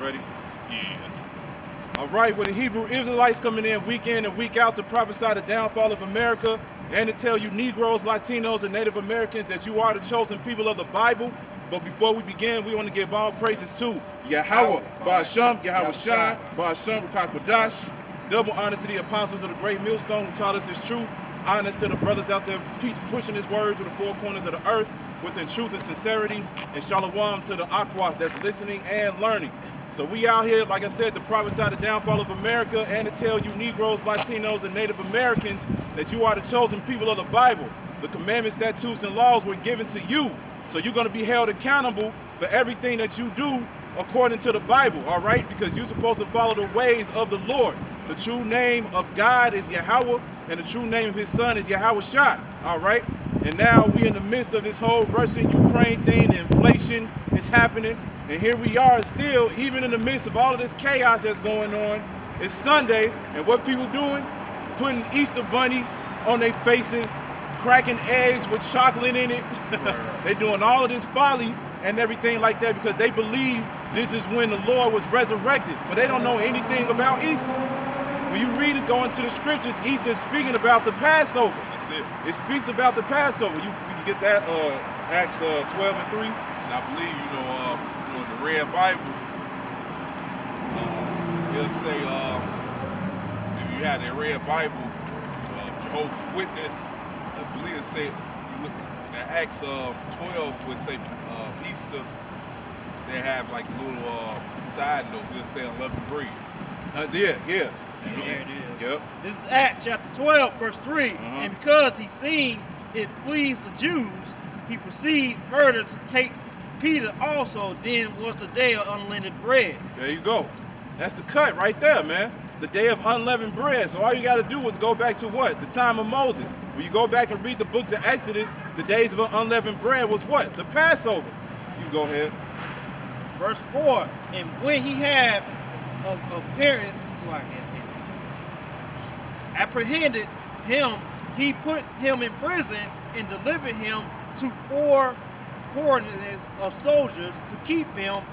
Ready? Yeah. All right, with the Hebrew Israelites coming in week and week out to prophesy the downfall of America and to tell you Negroes, Latinos, and Native Americans that you are the chosen people of the Bible. But before we begin, we want to give all praises to Yahweh, Ba'asham, Yahweh Shai, Ba'asham, Rakakwadash. Double honor to the apostles of the great millstone who taught us his truth. Honors to the brothers out there pushing his word to the four corners of the earth within truth and sincerity. And shalom to the Aqua that's listening and learning. So we out here, like I said, to prophesy the downfall of America and to tell you Negroes, Latinos, and Native Americans that you are the chosen people of the Bible. The commandments, statutes, and laws were given to you. So you're going to be held accountable for everything that you do according to the Bible, all right? Because you're supposed to follow the ways of the Lord. The true name of God is Yahweh, and the true name of his son is Yahweh Shai, all right? And now we're in the midst of this whole Russia-Ukraine thing, the inflation is happening. And here we are still, even in the midst of all of this chaos that's going on. It's Sunday, and what people doing? Putting Easter bunnies on their faces, cracking eggs with chocolate in it. They're doing all of this folly and everything like that because they believe this is when the Lord was resurrected. But they don't know anything about Easter. When you read it, go into the scriptures, Easter is speaking about the Passover. That's it. It speaks about the Passover. You can get that, Acts 12 and 3. And I believe, in the Red Bible, it'll say, if you had the Red Bible, Jehovah's Witness, I believe it say, you look at Acts 12 would say Easter, they have like little side notes, it'll say Unleavened Bread. Yeah. There it is. Yep. This is Acts chapter 12, verse 3. And because he seen it pleased the Jews, he proceeded further to take Peter also. Then was the day of unleavened bread. There you go. That's the cut right there, man. The day of unleavened bread. So all you got to do is go back to what? The time of Moses. When you go back and read the books of Exodus, the days of unleavened bread was what? The Passover. You go ahead. Verse 4. And when he had appearance, apprehended him, he put him in prison and delivered him to 4 corners of soldiers to keep him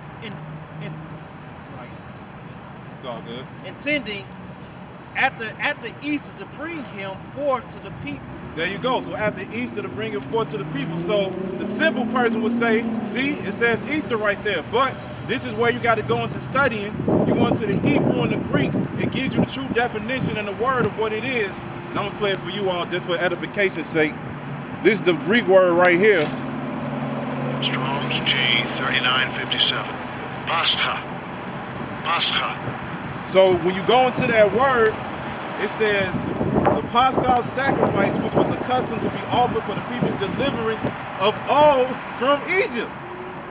It's all good. intending after Easter to bring him forth to the people. There you go. So after Easter to bring it forth to the people. So the simple person would say, see, it says Easter right there. But this is where you got to go into studying. You go into the Hebrew and the Greek. It gives you the true definition and the word of what it is. And I'm going to play it for you all just for edification's sake. This is the Greek word right here. Strong's G3957. Pascha. So when you go into that word, it says the Paschal sacrifice, which was accustomed to be offered for the people's deliverance of all from Egypt.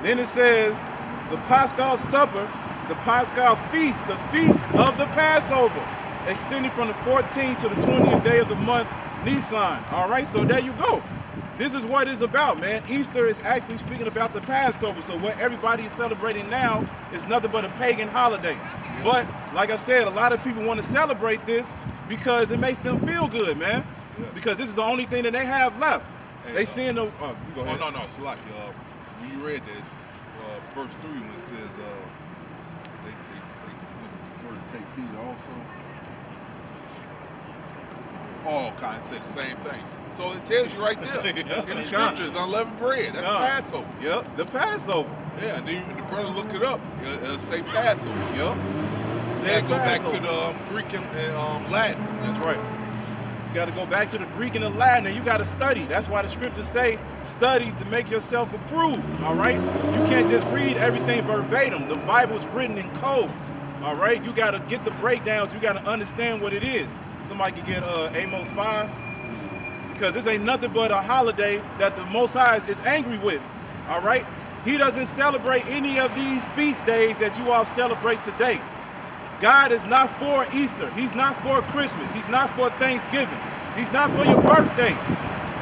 Then it says the Paschal supper, the Paschal feast, the feast of the Passover, extending from the 14th to the 20th day of the month, Nisan. All right, so there you go. This is what it's about, man. Easter is actually speaking about the Passover. So what everybody is celebrating now is nothing but a pagan holiday. But like I said, a lot of people want to celebrate this because it makes them feel good, man. Because this is the only thing that they have left. Hey, They seeing the. You go ahead. No, Salaki. When you read that verse 3, when it says they prefer to take Peter also. All kind of said the same things. So it tells you right there in the scriptures, unleavened bread. That's Passover. Yep, the Passover. Yeah, and then even the brother look it up. It'll say Passover. Yep. Yeah, go back to the Greek and Latin. That's right. You got to go back to the Greek and the Latin, and you got to study. That's why the scriptures say, study to make yourself approved, all right? You can't just read everything verbatim. The Bible's written in code, all right? You got to get the breakdowns. You got to understand what it is. Somebody could get Amos 5, because this ain't nothing but a holiday that the Most High is angry with, all right? He doesn't celebrate any of these feast days that you all celebrate today. God is not for Easter. He's not for Christmas. He's not for Thanksgiving. He's not for your birthday.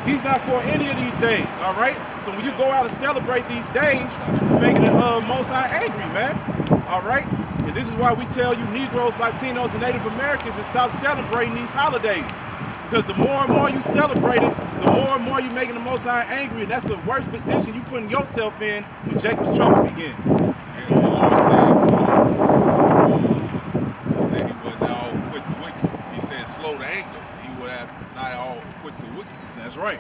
He's not for any of these days, all right? So when you go out and celebrate these days, you're making the Most High angry, man, all right? And this is why we tell you Negroes, Latinos, and Native Americans to stop celebrating these holidays. Because the more and more you celebrate it, the more and more you're making the Most High angry, and that's the worst position you putting yourself in when Jacob's trouble begins. And the Lord said, quit the wicked. That's right.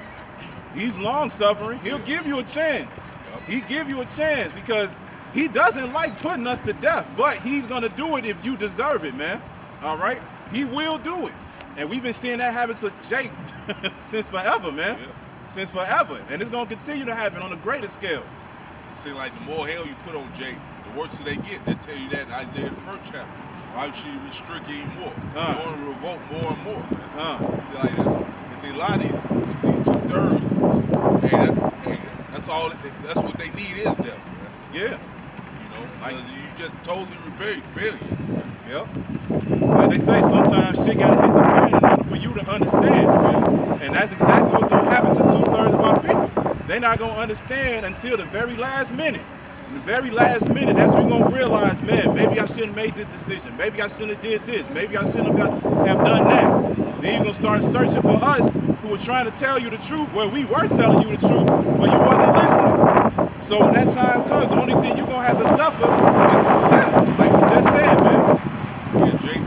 He's long-suffering. He'll give you a chance. Yep. He give you a chance because he doesn't like putting us to death, but he's going to do it if you deserve it, man. All right? He will do it. And we've been seeing that happen to Jake since forever, man. Yeah. Since forever. And it's going to continue to happen on a greater scale. It seems like the more hell you put on Jake, the worse they get. They tell you that in Isaiah the 1st chapter. Why should you restrict even more? You want to revolt more and more, man. See, like see, a lot of these 2/3, that's all. That's what they need is death, man. Yeah. You know, because you just totally rebellious, man. Yep. Like they say, sometimes shit gotta hit the fan in order for you to understand, man. And that's exactly what's gonna happen to 2/3 of our people. They're not gonna understand until the very last minute. In the very last minute, that's when we're gonna realize, man, maybe I shouldn't have made this decision. Maybe I shouldn't have did this. Maybe I shouldn't have done that. Then you're gonna start searching for us who were trying to tell you the truth. Well, we were telling you the truth, but you wasn't listening. So when that time comes, the only thing you're gonna have to suffer is death, like we just said, man. Yeah, Jake.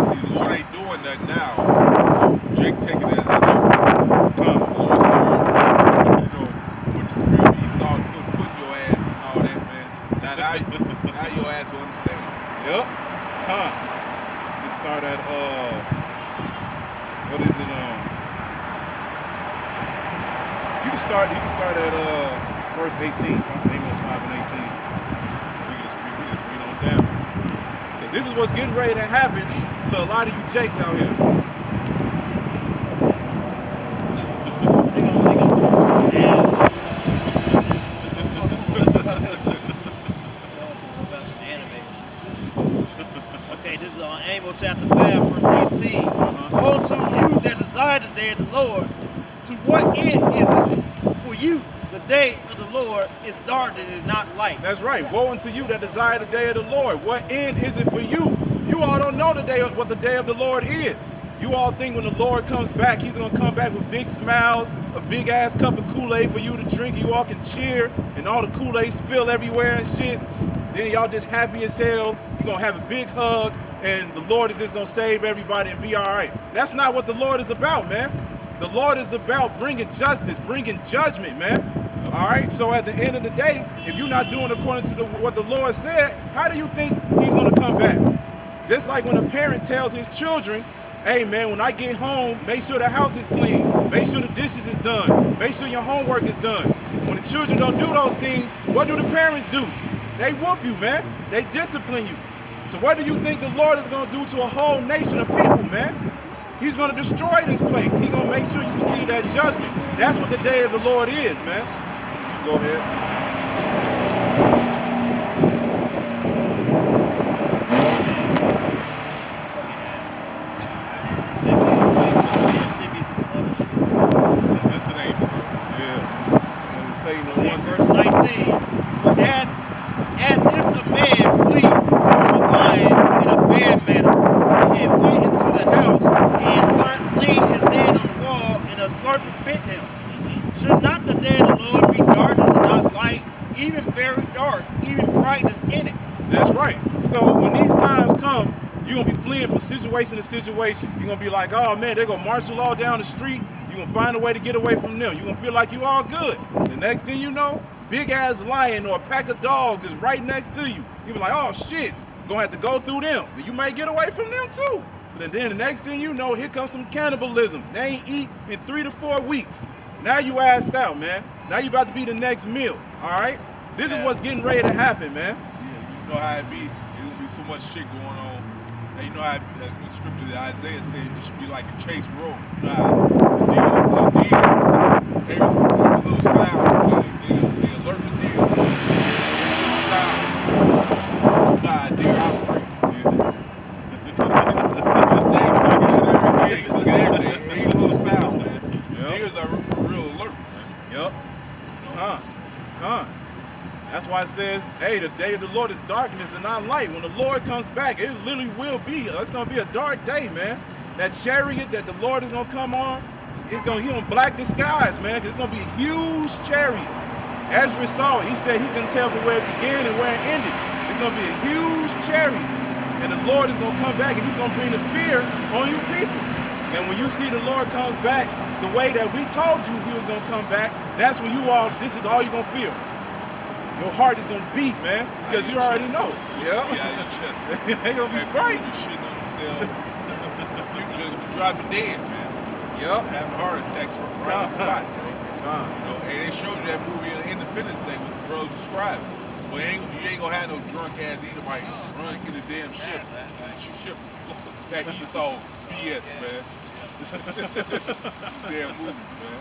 See, the Lord ain't doing that now. So Jake take it as a joke. The Lord started, you know, when the spirit of Esau put foot in your ass and all that, man. Now your ass will understand. Yep. You start at what is it? You can start at verse 18, Amos 5 and 18. We can just read on down. 'Cause this is what's getting ready to happen to a lot of you Jakes out here. Okay, this is on Amos chapter 5, verse 18. Woe to you that desire the day of the Lord. To what end is it for you? The day of the Lord is dark and is not light. That's right. Woe unto you that desire the day of the Lord. What end is it for you? You all don't know what the day of the Lord is. You all think when the Lord comes back, he's going to come back with big smiles, a big ass cup of Kool-Aid for you to drink. You all can cheer and all the Kool-Aid spill everywhere and shit. Then y'all just happy as hell. You're going to have a big hug and the Lord is just going to save everybody and be all right. That's not what the Lord is about, man. The Lord is about bringing justice, bringing judgment, man. All right? So at the end of the day, if you're not doing according to what the Lord said, how do you think he's going to come back? Just like when a parent tells his children, hey, man, when I get home, make sure the house is clean. Make sure the dishes is done. Make sure your homework is done. When the children don't do those things, what do the parents do? They whoop you, man. They discipline you. So what do you think the Lord is going to do to a whole nation of people, man? He's going to destroy this place. He's going to make sure you receive that judgment. That's what the day of the Lord is, man. You go ahead. Verse 19, as if a man flee from a lion in a bear manner, and went into the house, and leaned his hand on the wall, and a serpent bit him. Should not the day of the Lord be darkness and not light, even very dark, even brightness in it? That's right. So when these times come, you're going to be fleeing from situation to situation. You're going to be like, oh man, they're going to marshal law down the street. You're going to find a way to get away from them. You're going to feel like you all good. The next thing you know, big ass lion or a pack of dogs is right next to you. You be like, oh shit, gonna have to go through them. But you might get away from them too. But then the next thing you know, here comes some cannibalisms. They ain't eat in 3 to 4 weeks. Now you assed out, man. Now you about to be the next meal. All right? This is what's getting ready to happen, man. Yeah, you know how it be. There's be so much shit going on. And you know how the scripture that Isaiah said it should be like a chase road. You know how the deer, every little sound, the alertness deer, every little sound, you know how a deer operates. Look at everything, every little sound, man. Yep. Deers are real alert, man. Yep. That's why it says, hey, the day of the Lord is darkness and not light. When the Lord comes back, it literally will be. It's going to be a dark day, man. That chariot that the Lord is going to come on, he's going to black the skies, man. It's going to be a huge chariot. Ezra saw it. He said he couldn't tell from where it began and where it ended. It's going to be a huge chariot. And the Lord is going to come back and he's going to bring the fear on you people. And when you see the Lord comes back, the way that we told you he was gonna come back, that's when this is all you're gonna feel. Your heart is gonna beat, man, because you already know. Yeah. They gonna be frightened. Shitting on themselves. You just dropping dead, man. Yep. Having heart attacks around the spots, bro. You know, and they showed you that movie on Independence Day with the brothers describing. But you ain't gonna have no drunk ass Edomite run to the damn ship. And the ship that Esau BS, man. Damn movies, man.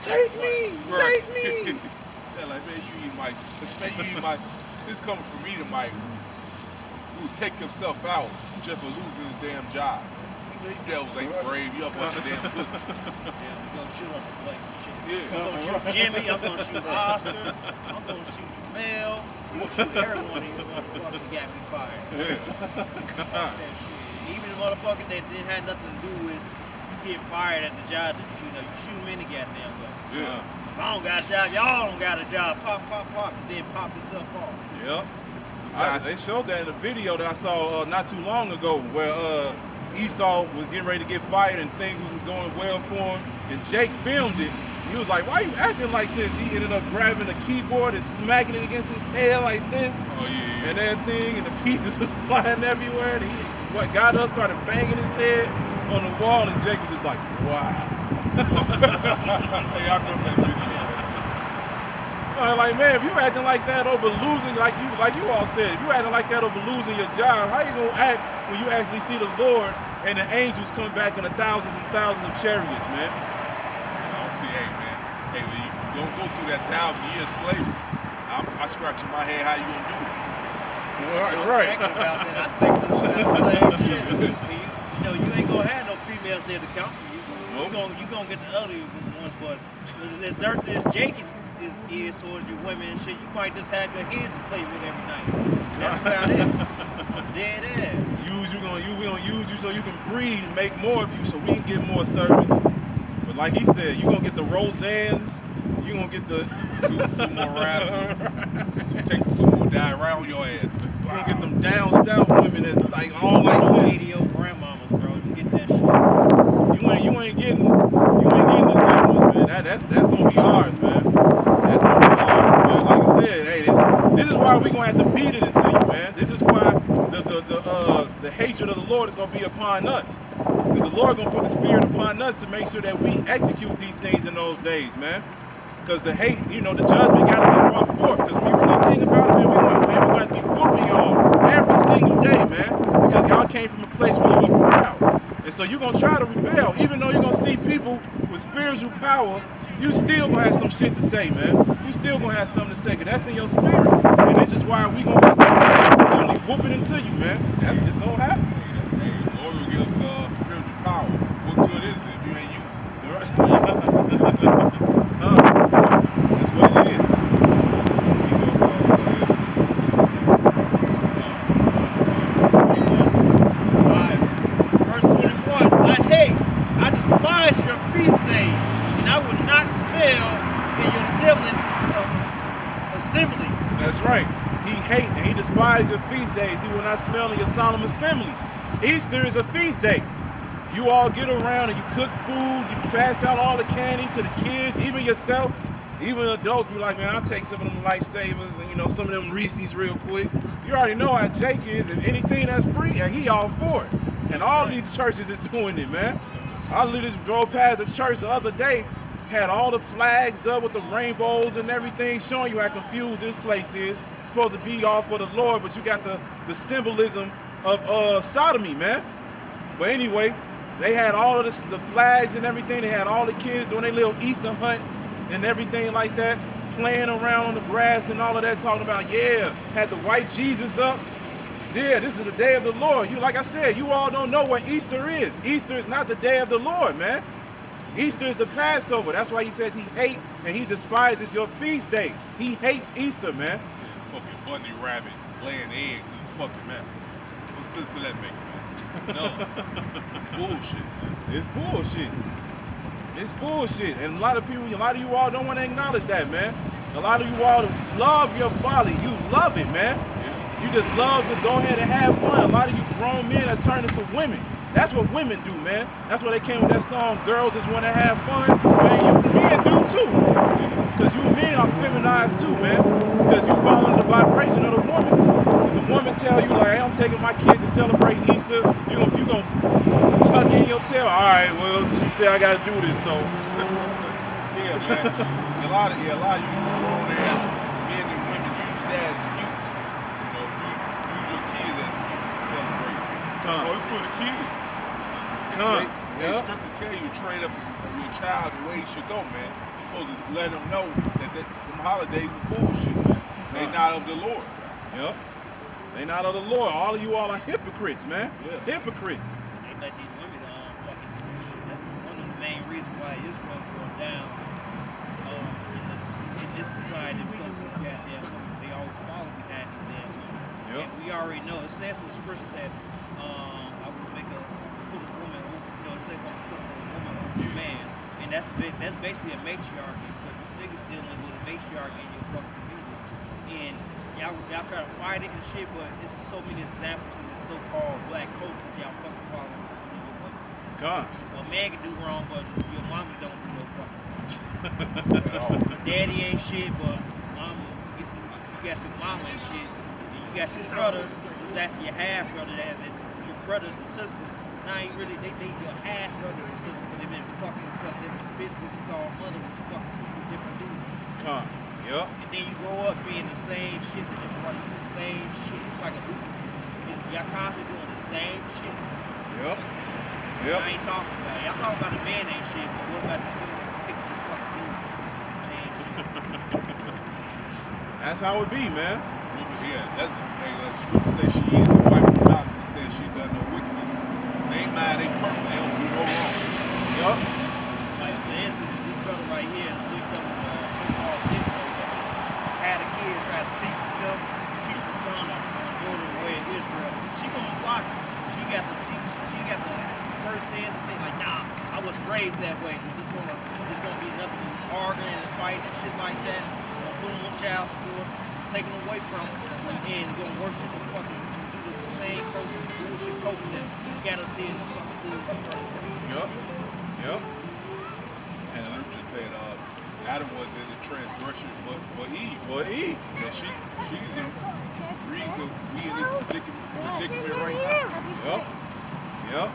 Take me! Right. Take me! Yeah, like, man, this coming from Edomite who would take himself out just for losing the damn job. You devils ain't brave, you a bunch of damn pussies. Yeah, we're gonna shoot up the place and shit. Yeah. I'm gonna shoot Jimmy, I'm gonna shoot Oscar, I'm gonna shoot Jamel, I'm gonna shoot every one of you motherfuckers who got me fired. That shit. Even the motherfucker that didn't have nothing to do with you getting fired at the job that you shoot them any goddamn way. Yeah. If I don't got a job, y'all don't got a job. Pop, pop, pop, and then pop yourself off. Yep. They showed that in a video that I saw not too long ago where Esau was getting ready to get fired and things wasn't going well for him. And Jake filmed it. He was like, why are you acting like this? He ended up grabbing the keyboard and smacking it against his head like this. Oh, yeah. And everything, and the pieces was flying everywhere. And he got up, started banging his head on the wall, and Jake was just like, wow. Hey, I remember that video. Like, man, if you acting like that over losing, like you all said, if you acting like that over losing your job, how you gonna act when you actually see the Lord and the angels come back in the thousands and thousands of chariots, man? I don't see, hey, man. Hey, when you don't go through that 1,000-year slavery, I scratching my head how you gonna do it. Right. About that, I think this is the same shit. You know, you ain't gonna have no females there to count for you. You gonna get the other ones, but as dirty as Jake is towards you women and shit, you might just have your hands to play with every night. That's about it. Dead ass. We gonna use you so you can breed and make more of you so we can get more servants. But like he said, you gonna get the Roseannes, you gonna get the sumo wrestlers. You take the sumo die right on your ass. You gonna get them down south women that's like all like this. Radio grandmamas, bro. You get that shit. You ain't getting the good ones, man. That's gonna be ours, man. That's gonna be ours, man. Like I said, hey, this is why we gonna have to beat it into you, man. This is why the hatred of the Lord is gonna be upon us. Because the Lord gonna put the spirit upon us to make sure that we execute these things in those days, man. Because the hate, the judgment gotta be brought forth. Because when you really think about it, man, we're gonna be whooping y'all every single day, man. Because y'all came from a place where you were proud. And so you're going to try to rebel. Even though you're going to see people with spiritual power, you still going to have some shit to say, man. You still going to have something to say, because that's in your spirit. And this is why we going to have to whoop it into you, man. It's going to happen. Hey, Lord will give us spiritual powers. What good is it if you ain't using it? That's what it is. I despise your feast days, and I would not smell in your assemblies. That's right. He hate and he despises your feast days. He will not smell in your solemn assemblies. Easter is a feast day. You all get around and you cook food, you pass out all the candy to the kids, even yourself. Even adults be like, man, I'll take some of them lifesavers and some of them Reese's real quick. You already know how Jake is, and anything that's free, and he all for it. And all these churches is doing it, man. I literally just drove past a church the other day, had all the flags up with the rainbows and everything, showing you how confused this place is. It's supposed to be all for the Lord, but you got the symbolism of sodomy, man. But anyway, they had all of the flags and everything. They had all the kids doing their little Easter hunt and everything like that, playing around on the grass and all of that, talking about, yeah, had the white Jesus up. Yeah, this is the day of the Lord. Like I said, you all don't know what Easter is. Easter is not the day of the Lord, man. Easter is the Passover. That's why he says he hates and he despises your feast day. He hates Easter, man. Yeah, fucking bunny rabbit laying eggs is fucking man. What sense does that make, man? No. It's bullshit, man. It's bullshit. It's bullshit. And a lot of you all don't want to acknowledge that, man. A lot of you all love your folly. You love it, man. You just love to go ahead and have fun. A lot of you grown men are turning to women. That's what women do, man. That's why they came with that song, Girls Just Want to Have Fun. Man, you men do too. Because you men are feminized too, man. Because you follow the vibration of the woman. If the woman tell you, like, hey, I'm taking my kids to celebrate Easter, you gonna tuck in your tail. All right, well, she said I gotta do this, so. Yeah, man. A lot of you grown ass men and women use that excuse. You know, use your kids as excuse to celebrate. Oh, it's for the kids. They script to tell you, train up your child the way he should go, man. You're supposed to let them know that them holidays are bullshit, man. They not of the Lord. Yep. They not of the Lord. All of you all are hypocrites, man. Yeah. Hypocrites. They let these women fucking do that shit. That's one of the main reasons why Israel's going down in this society, because these goddamn women, they always follow behind these damn women. Yep. And we already know, it says in the scripture that I will put a woman, you know, it says I'm gonna put a woman over a man. And that's basically a matriarchy, because you niggas dealing with a matriarchy in your fucking community. And y'all try to fight it and shit, but it's so many examples in this so-called black culture that y'all fucking following. God. A man can do wrong, but your mama don't do no fucking wrong. Daddy ain't shit, but mama, you got your mama and shit, and you got your brother, who's actually your half brother, and your brothers and sisters. Now ain't really they your half brothers and sisters, because they've been fucking, because their bitch what you call mother was fucking sleeping with different dudes. Yep. And then you grow up being the same shit that everybody do the same shit. It's like a loop. Y'all constantly doing the same shit. Yep. I ain't talking about it. Y'all talking about the man ain't shit, but what about the dude that pick these fucking dudes? Same shit. That's how it be, man. Yeah, that's the scripture says she is the wife of God. It says she done no wickedness. They ain't mad, they perfect, they don't do no wrong. Yup. Like for instance, this brother right here, this brother so-called Negroes, had a kid trying to teach the son or daughter the way of Israel. She gonna block it. She got the first hand to say like, nah, I was raised that way. There's gonna be nothing arguing and fighting and shit like that. Gonna put them on child support, take them away from them, and gonna worship the fucking do the same culture, bullshit culture that got us here in the fucking hood. Yep. And the scripture said Adam was in the transgression for Eve. And she's the reason we in this predicament right now. Yep.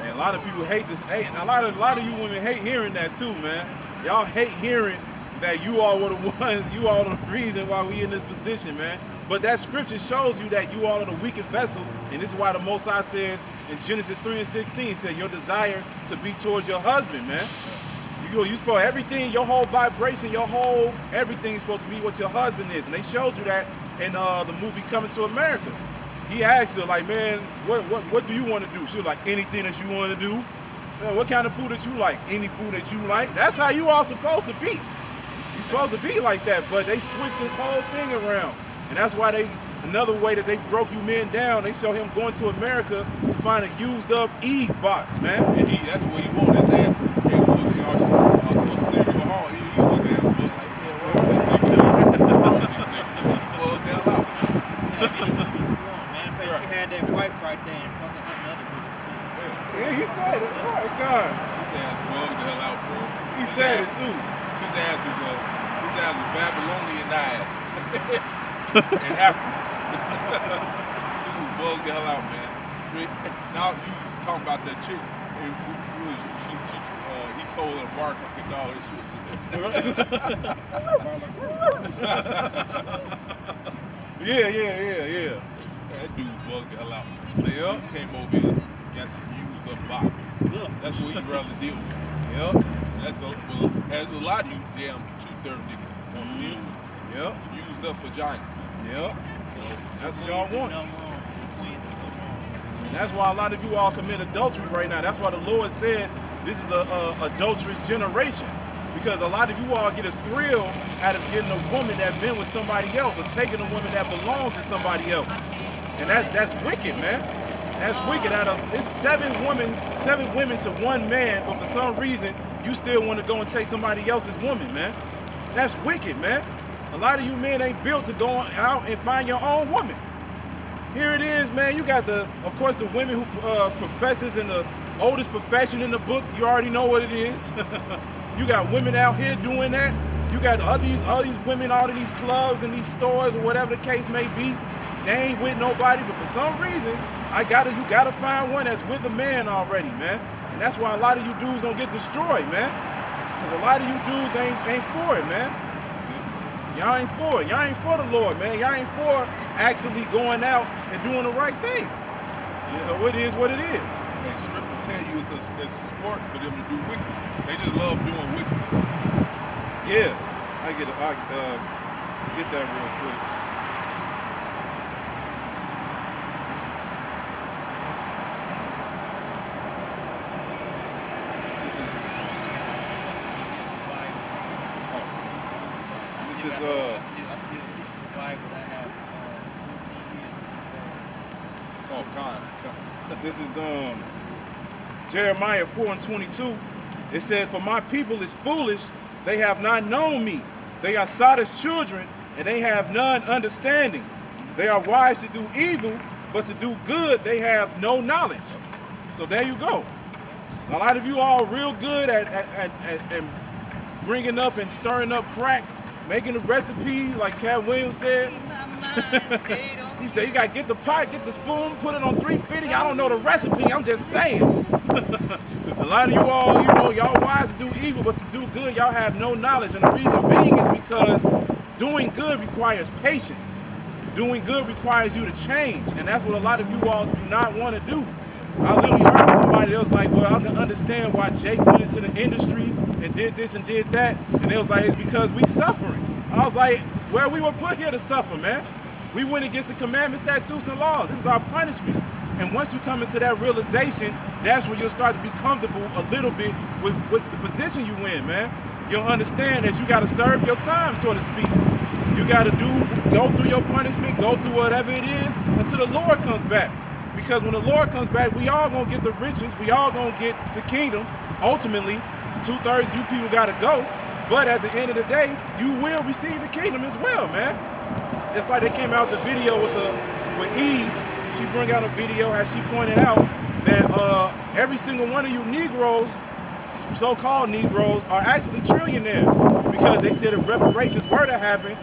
And a lot of people hate this. Hey, a lot of you women hate hearing that too, man. Y'all hate hearing that you all were the ones, you all the reason why we in this position, man. But that scripture shows you that you all are the weaker vessel, and this is why the Most High said in Genesis 3:16, said your desire to be towards your husband, man. You supposed everything, your whole vibration, your whole everything's supposed to be what your husband is, and they showed you that in the movie Coming to America. He asked her, like, man, what do you want to do? She was like, anything that you want to do. Man, what kind of food that you like? Any food that you like. That's how you all supposed to be. You're supposed to be like that, but they switched this whole thing around. And that's why another way that they broke you men down, they show him going to America to find a used up Eve box, man. And that's what he wanted. His ass, he was in our cereal hall. He looked at him, looked like, yeah, wrong with this nigga. He bugged the hell out. You had that wife right there and fucking other bitches too. Yeah, he said it. Oh my God. His ass bugged the hell out, bro. He said it too. His ass was Babylonian ass. In Africa. He was bugged the hell out, man. Now you talking about that chick. He told her to bark like a dog and shit. Yeah. That dude bugged the hell out. Yep. Came over here, got some used up box. That's what he'd rather deal with. Yep. That's a lot of you damn 2/3 niggas want to deal with. Yep. Used up vagina. Yep. That's what y'all want. No wrong. And that's why a lot of you all commit adultery right now. That's why the Lord said this is a adulterous generation. Because a lot of you all get a thrill out of getting a woman that been with somebody else, or taking a woman that belongs to somebody else. And that's wicked, man. That's wicked. Out of it's seven women to one man, but for some reason you still want to go and take somebody else's woman, man. That's wicked, man. A lot of you men ain't built to go out and find your own woman. here it is, man. You got of course, the women who professes in the oldest profession in the book. You already know what it is. You got women out here doing that. You got all these women out in these clubs and these stores or whatever the case may be. They ain't with nobody, but for some reason, you gotta find one that's with a man already, man. And that's why a lot of you dudes gonna get destroyed, man. Cause a lot of you dudes ain't for it, man. Y'all ain't for it. Y'all ain't for the Lord, man. Y'all ain't for actually going out and doing the right thing. Yeah. So it is what it is. And scripture tell you it's a sport for them to do wickedness. They just love doing wickedness. Yeah, I get that real quick. This is I still teach the Bible. I have 14 years. Oh, God. This is Jeremiah 4:22. It says, "For my people is foolish, they have not known me. They are Sodom's children, and they have none understanding. They are wise to do evil, but to do good they have no knowledge." So there you go. A lot of you all real good at bringing up and stirring up crack, making the recipe, like Cat Williams said. He said you gotta get the pot, get the spoon, put it on 350. I don't know the recipe, I'm just saying. A lot of you all, y'all wise to do evil, but to do good, y'all have no knowledge. And the reason being is because doing good requires patience. Doing good requires you to change. And that's what a lot of you all do not want to do. I literally heard somebody else like, well, I can understand why Jake went into the industry and did this and did that. And they was like, it's because we suffering. I was like, well, we were put here to suffer, man. We went against the commandments, statutes, and laws. This is our punishment. And once you come into that realization, that's when you'll start to be comfortable a little bit with the position you in, man. You'll understand that you got to serve your time, so to speak. You got to go through your punishment, go through whatever it is until the Lord comes back. Because when the Lord comes back, we all going to get the riches. We all going to get the kingdom. Ultimately, 2/3 of you people got to go. But at the end of the day, you will receive the kingdom as well, man. It's like they came out with the video with Eve. She brought out a video as she pointed out that every single one of you Negroes, so-called Negroes, are actually trillionaires. Because they said if reparations were to happen,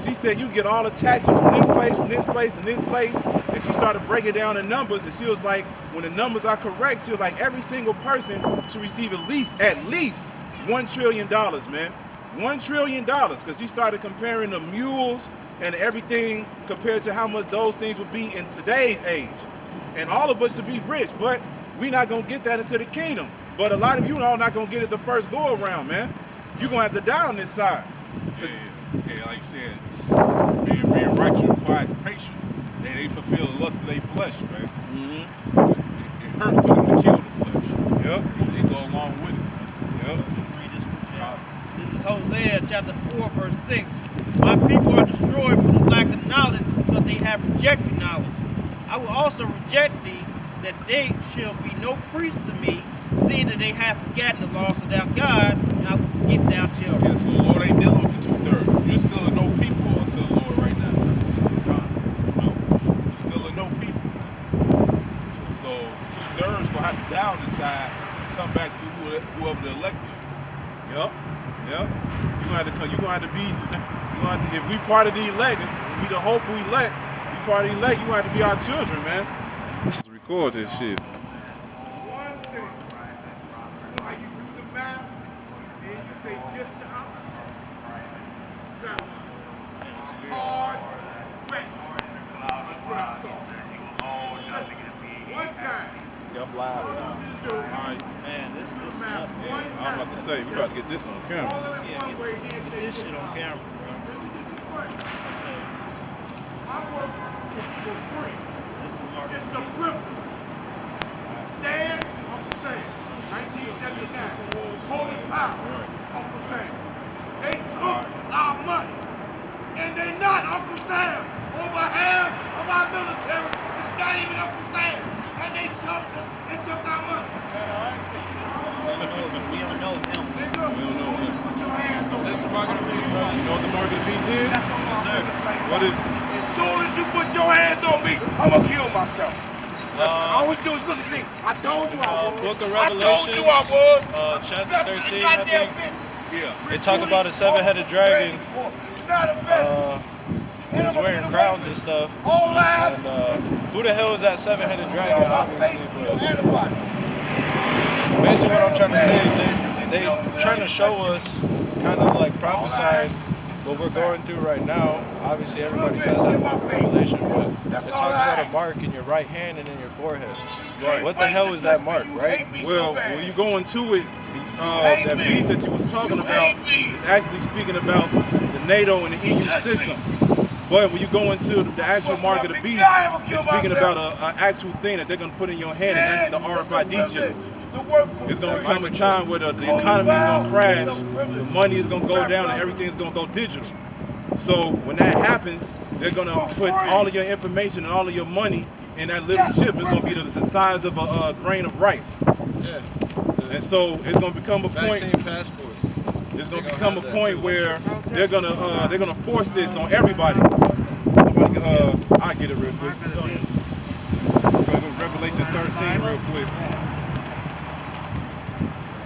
she said you get all the taxes from this place, from this place, and this place. And she started breaking down the numbers, and she was like, when the numbers are correct, she was like, every single person should receive at least $1 trillion, man. $1 trillion, because she started comparing the mules and everything compared to how much those things would be in today's age. And all of us should be rich, but we're not going to get that into the kingdom. But a lot of you all not going to get it the first go around, man. You're going to have to die on this side. Yeah, like you said, being righteous requires patience. And they fulfill the lust of their flesh, man. Mm-hmm. It hurts for them to kill the flesh. Yep. They go along with it. Yep. Read this scripture. This is Hosea chapter 4, verse 6. My people are destroyed for the lack of knowledge, because they have rejected knowledge. I will also reject thee, that they shall be no priest to me, seeing that they have forgotten the laws of their God, and I will forget their children. Yeah, so the Lord ain't dealing with the 2/3. You're still a no people until the Lord right now. You're still a no people. So 2/3 gonna have to die on this side and come back through whoever the elect is. Yep. You're gonna have to come. You're gonna have to be. If we part of the elect, we the hopeful elect. We part of the elect. You gonna have to be our children, man. Let's record this shit. One thing, why you do the math, and you say just the opposite. Hard, wet. One time. Yep, live. All right. Man, this is tough. Yeah, I was about to say, we about to get this on camera. Yeah, get this shit on camera, bro. I work for free. It's a privilege. Stand, Uncle Sam. 1979. Holy power, Uncle Sam. They took our money. And they not Uncle Sam. Over half of our military is not even Uncle Sam. And they jumped us and took our money. We don't know him. We don't know him. Put your hands on Is this the mark of the beast, bro? You know what the mark of the beast is? Yes, sir. What What is it? As soon as you put your hands on me, I'm gonna kill myself. All we do is look at me. I told you I was. Book of I told Revelation, you I was. chapter 13, I think. Yeah. They talk about a seven-headed dragon. He was wearing crowns and stuff. And who the hell is that seven-headed dragon? Obviously, but basically what I'm trying to say is they trying to show us, kind of like prophesying what we're going through right now. Obviously, everybody says that in the book of Revelation, but it talks about a mark in your right hand and in your forehead. Right. What the hell is that mark, right? Well, when you go into it, that beast that you was talking about is actually speaking about the NATO and the EU system. But when you go into the actual mark of the beast, it's speaking about an actual thing that they're going to put in your hand, and that's the RFID chip. It's going to become a time where the economy is going to crash, the money is going to go down, and everything is going to go digital. So when that happens, they're going to put all of your information and all of your money in that little chip. It's going to be the size of a grain of rice. Yeah. And so it's going to become a point. Vaccine passport. It's going to become a point where they're gonna force this on everybody. I'll get it real quick. We're going to go to Revelation 13 real quick.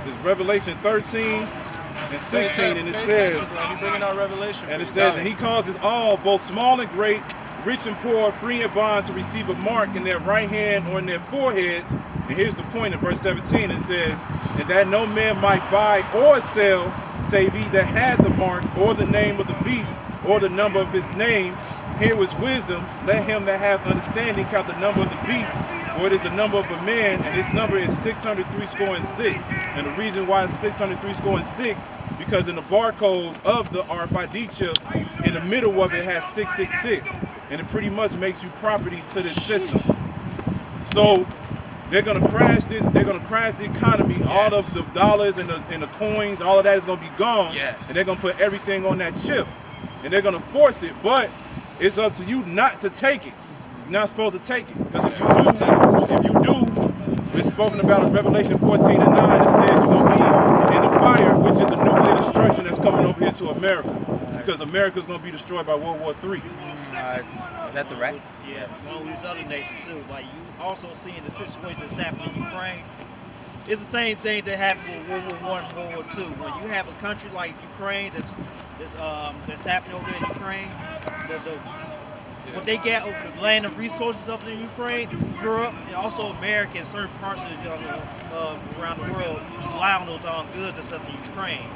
It's Revelation 13 and 16, and it says, bringing out Revelation. and it says, and he causes all, both small and great, rich and poor, free and bond, to receive a mark in their right hand or in their foreheads. And here's the point in verse 17. It says, and that no man might buy or sell, save he that had the mark, or the name of the beast, or the number of his name. Here was wisdom. Let him that hath understanding count the number of the beast, for it is the number of a man, and his number is 636. And the reason why it's 636, because in the barcodes of the RFID chip, in the middle of it has 666, and it pretty much makes you property to this system. So they're gonna crash this. They're gonna crash the economy. Yes. All of the dollars and the coins, all of that is gonna be gone. Yes. And they're gonna put everything on that chip, and they're gonna force it. But it's up to you not to take it. You're not supposed to take it, because if you do, it's spoken about in Revelation 14 and 9. It says you're gonna be in the fire, which is a nuclear destruction that's coming over here to America, because America's gonna be destroyed by World War III. Is that the right? Yeah, one of these other nations too. Like you also seeing the situation that's happening in Ukraine. It's the same thing that happened with World War I and World War II. When you have a country like Ukraine that's happening over there in Ukraine, what they get over the land of resources up there in Ukraine, Europe, and also America and certain parts of around the world rely on those goods that's up in Ukraine.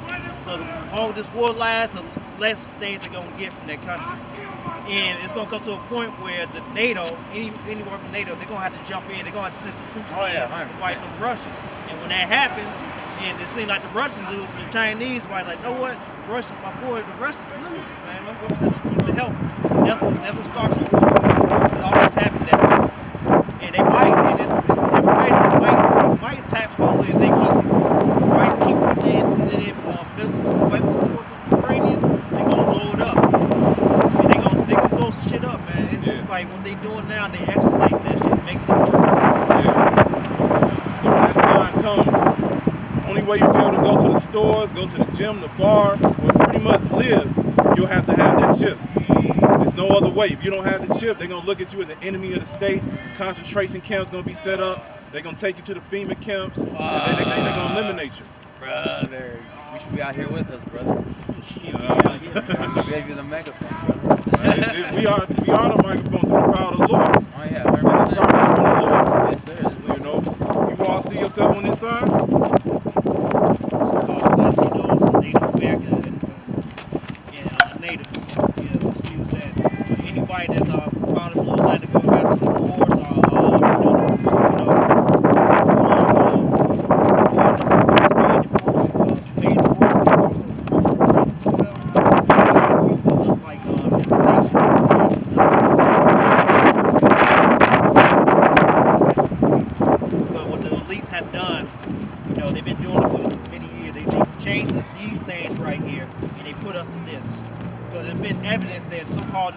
So the longer this war lasts, the less things they're going to get from that country. And it's going to come to a point where the NATO, anyone from NATO, they're going to have to jump in. They're going to have to send some troops in to fight them Russians. And when that happens, and it seems like the Russians lose, the Chinese might like, you know what? Russians, my boy, the Russians losing, man. I'm going to send some troops to help. That will start some war. It always happens that way. And they might, and it's information, they might attack Poland if they keep putting in, sending in missiles and weapons to the Ukrainians. They're going to blow it up. They can blow some shit up, man. It's just like what they doing now, they escalate that shit, make it worse. Yeah. So when that time comes, only way you'll be able to go to the stores, go to the gym, the bar, or pretty much live, you'll have to have that chip. There's no other way. If you don't have the chip, they're gonna look at you as an enemy of the state. Concentration camps gonna be set up. They're gonna take you to the FEMA camps, and then they're gonna eliminate you. Brother, you should be out here with us, brother. We gave you the megaphone, brother. We are the microphone to the power of the Lord. Oh yeah, 100%. Yes, sir. You know, you all see yourself on this side? I see those Native Americans and natives. Yeah, excuse that. Anybody that's found a blue line to go back to the wars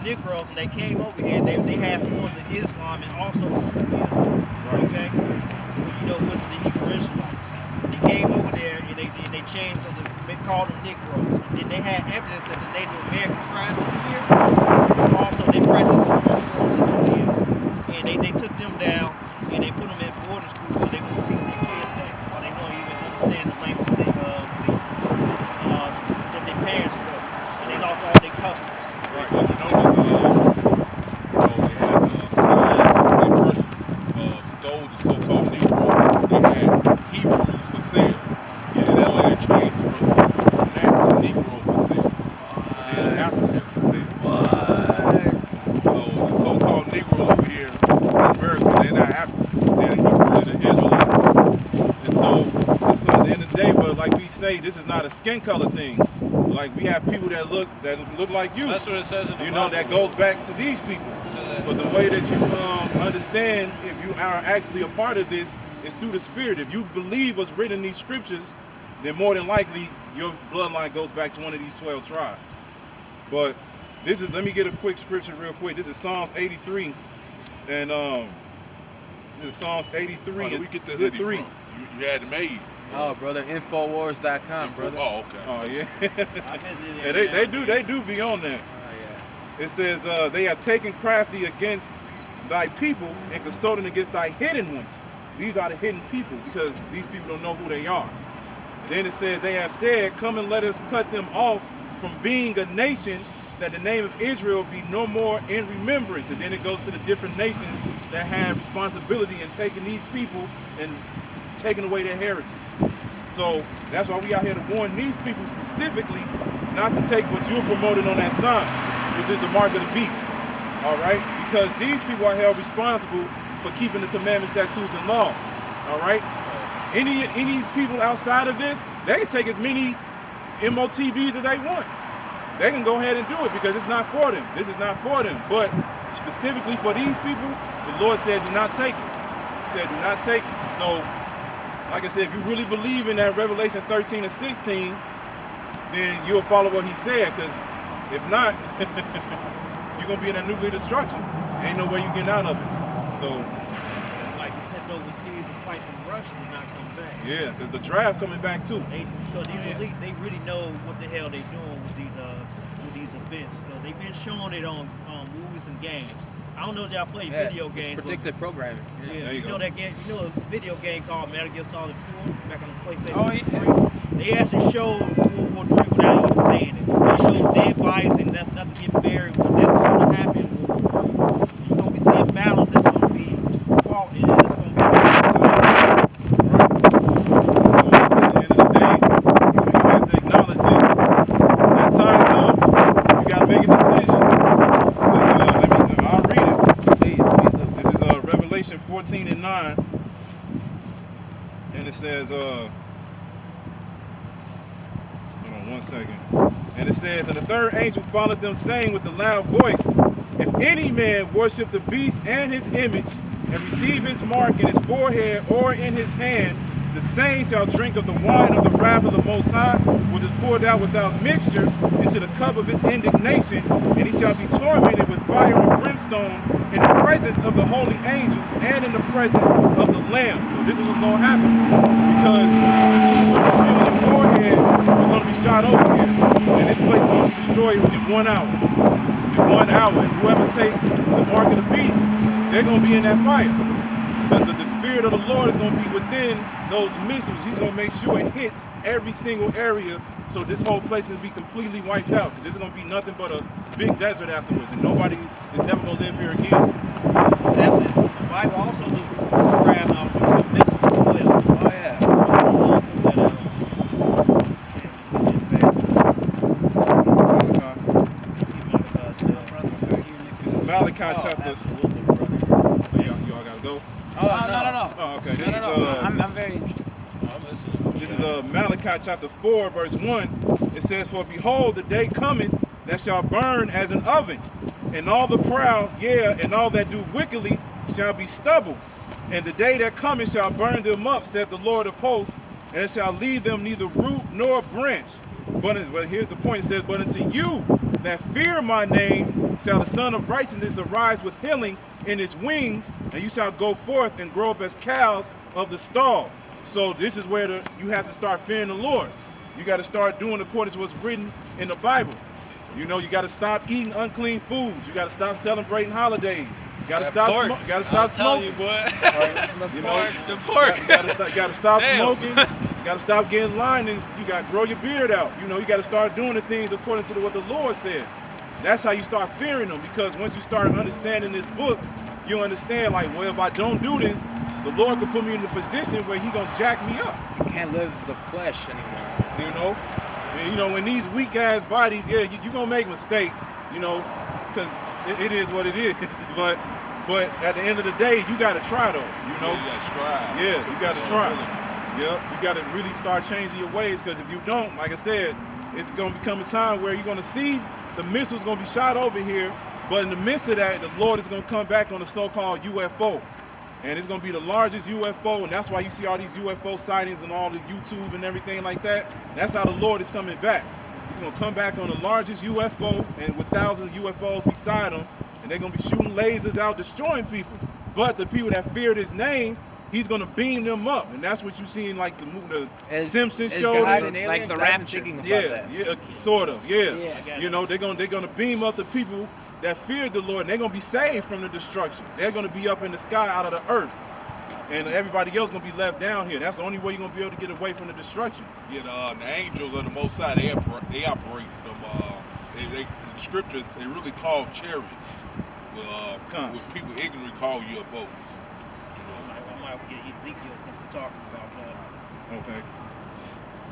Negroes, and they came over here, they had forms of Islam and also okay? Well, you know, what's the Hebrew Israelites. They came over there and they changed them, they called them Negroes. And then they had evidence that the Native American tribes over here was all and they took them down and they put them in boarding school so they won't teach their kids that, or they won't even understand the language that their parents spoke, and they lost all their customs. Right. You notice, they had signs when they first stole the so-called Negroes. They had Hebrews for sale. Yeah, that later changed from that to Negro for sale. And then African for sale. So the so-called Negroes over here in America, they're not African. They're Hebrews, they're Israelites. And so at the end of the day, but like we say, this is not a skin color thing. Like we have people that look like you. That's what it says in the Bible. That goes back to these people. But the way that you understand, if you are actually a part of this, is through the Spirit. If you believe what's written in these scriptures, then more than likely your bloodline goes back to one of these 12 tribes. But this is, let me get a quick scripture real quick. This is Psalms 83, and this is Psalms 83. Where do we get the hoodie from? You had it made. Oh, brother, Infowars.com, brother. Oh, okay. Oh, yeah. Yeah, they do be on that. Oh, It says, they have taken crafty against thy people and consulting against thy hidden ones. These are the hidden people because these people don't know who they are. And then it says, they have said, come and let us cut them off from being a nation, that the name of Israel be no more in remembrance. And then it goes to the different nations that have responsibility in taking these people and taking away their heritage. So that's why we out here to warn these people specifically not to take what you're promoting on that sign, which is the mark of the beast. All right? Because these people are held responsible for keeping the commandments, statutes, and laws. All right? Any people outside of this, they can take as many MOTBs as they want. They can go ahead and do it because it's not for them. This is not for them. But specifically for these people, the Lord said, do not take it. He said, do not take it. So, like I said, if you really believe in that Revelation 13 and 16, then you'll follow what he said. Because if not, you're going to be in a nuclear destruction. Ain't no way you getting out of it. So, like you said, overseas to fight from Russia and not come back. Yeah, because the draft coming back too. So these elite, they really know what the hell they doing with these events. They've been showing it on movies and games. I don't know if y'all play video games. Predictive programming. Yeah, you know that game. You know it's a video game called Metal Gear Solid 4 back on the PlayStation. Oh, yeah. They actually showed World War III without even saying it. They showed dead bodies and not to get buried. So that's what's going to happen in World War III. You're going to be seeing battles that's going to be fought and it's going to be Revelation 14 and 9, and it says, hold on one second. And it says, and the third angel followed them, saying with a loud voice, if any man worship the beast and his image, and receive his mark in his forehead or in his hand, the same shall drink of the wine of the wrath of the Most High, which is poured out without mixture into the cup of his indignation, and he shall be tormented with fire and brimstone in the presence of the holy angels and in the presence of the Lamb. So this is what's going to happen, because the 2 million warheads are going to be shot over here, and this place is going to be destroyed in 1 hour. In 1 hour, and whoever take the mark of the beast, they're going to be in that fire. Because the Spirit of the Lord is going to be within those missiles. He's going to make sure it hits every single area, so this whole place can be completely wiped out. This is going to be nothing but a big desert afterwards, and nobody is never going to live here again. That's it. The Bible also describes nuclear missiles as well. Oh, yeah. This is Malachi chapter. Y'all gotta go. Oh, no. Oh, okay. This is I'm very interested. I'm listening. This is Malachi chapter 4, verse 1. It says, for behold, the day cometh that shall burn as an oven, and all the proud, and all that do wickedly shall be stubble. And the day that cometh shall burn them up, saith the Lord of hosts, and it shall leave them neither root nor branch. But here's the point. It says, but unto you that fear my name shall the Son of Righteousness arise with healing in his wings, and you shall go forth and grow up as cows of the stall. So this is where you have to start fearing the Lord. You got to start doing according to what's written in the Bible. You know, you got to stop eating unclean foods. You got to stop celebrating holidays. Gotta That stop. pork. Gotta stop I'm telling smoking. you, boy. You know, The pork. gotta stop Damn. smoking. Gotta stop getting lying, and you gotta grow your beard out. You know, you gotta start doing the things according to what the Lord said. That's how you start fearing him, because once you start understanding this book, you understand, like, well, if I don't do this, the Lord could put me in a position where he gonna jack me up. You can't live the flesh anymore. You know? And, you know, in these weak ass bodies, yeah, you gonna make mistakes, you know, because it is what it is. But at the end of the day, you gotta try though, you know? You gotta strive. Yeah, you gotta try. Yep, you gotta really start changing your ways, because if you don't, like I said, it's gonna become a time where you're gonna see the missiles gonna be shot over here, but in the midst of that, the Lord is gonna come back on the so-called UFO. And it's gonna be the largest UFO, and that's why you see all these UFO sightings and all the YouTube and everything like that. That's how the Lord is coming back. He's gonna come back on the largest UFO, and with thousands of UFOs beside him, and they're gonna be shooting lasers out, destroying people. But the people that feared his name, he's gonna beam them up, and that's what you see in like the Simpsons show. God and aliens? Like the I've been rapture. thinking about Yeah, that. yeah, sort of, yeah. Yeah, I got You it. know, they're gonna beam up the people that feared the Lord, and they're gonna be saved from the destruction. They're gonna be up in the sky out of the earth, and everybody else gonna be left down here. That's the only way you're gonna be able to get away from the destruction. Yeah, the angels of the Most High, they operate them. The scriptures, they really call chariots. With people ignorantly call UFOs. I might get Ezekiel since we're talking about that. Okay.